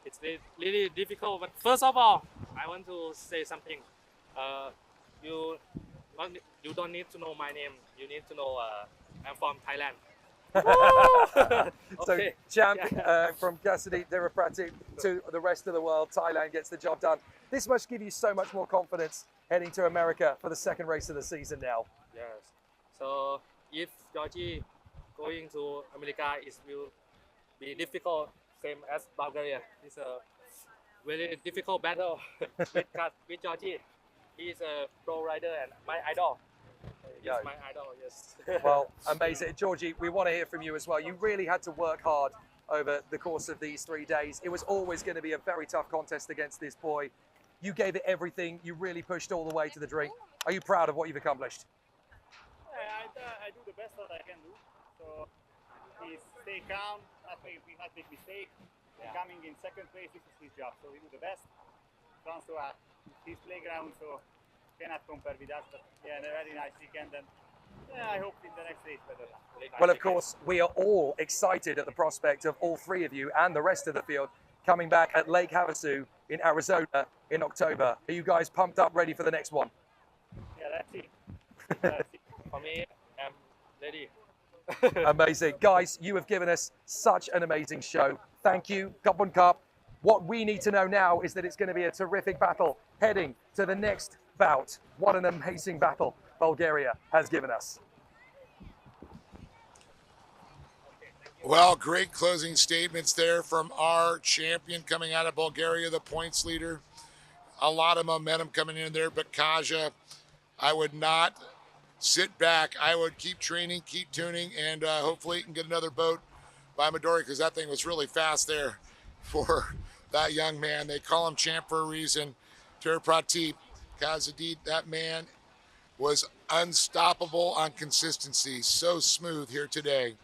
It's really difficult, but first of all, I want to say something. You don't need to know my name. You need to know I'm from Thailand. So Okay. champ from Cassidy Tiraprati to the rest of the world, Thailand gets the job done. This must give you so much more confidence heading to America for the second race of the season now. Yes. So if Georgie going to America, it will be difficult, same as Bulgaria. It's a very difficult battle with Georgie. He's a pro rider and my idol. He's Yeah. my idol, yes. Well, amazing. Georgie, we want to hear from you as well. You really had to work hard over the course of these 3 days. It was always going to be a very tough contest against this boy. You gave it everything. You really pushed all the way to the drink. Are you proud of what you've accomplished? I do the best that I can do. So he's stay calm, not make mistake. Coming in second place, this is his job. So we do the best. Comes to his playground, so cannot compare with us. But yeah, a very nice weekend, and I hope in the next race better. Well, of course, we are all excited at the prospect of all three of you and the rest of the field coming back at Lake Havasu in Arizona in October. Are you guys pumped up, ready for the next one? Yeah, that's it. That's it. For me, I'm ready. Amazing. Guys, you have given us such an amazing show. Thank you, Cup and Cup. What we need to know now is that it's going to be a terrific battle heading to the next bout. What an amazing battle Bulgaria has given us. Well, great closing statements there from our champion coming out of Bulgaria, the points leader. A lot of momentum coming in there, but Kaja, I would not sit back. I would keep training, keep tuning, and hopefully you can get another boat by Midori, because that thing was really fast there for that young man. They call him champ for a reason. Tiraprati, Kazadid, that man was unstoppable on consistency. So smooth here today.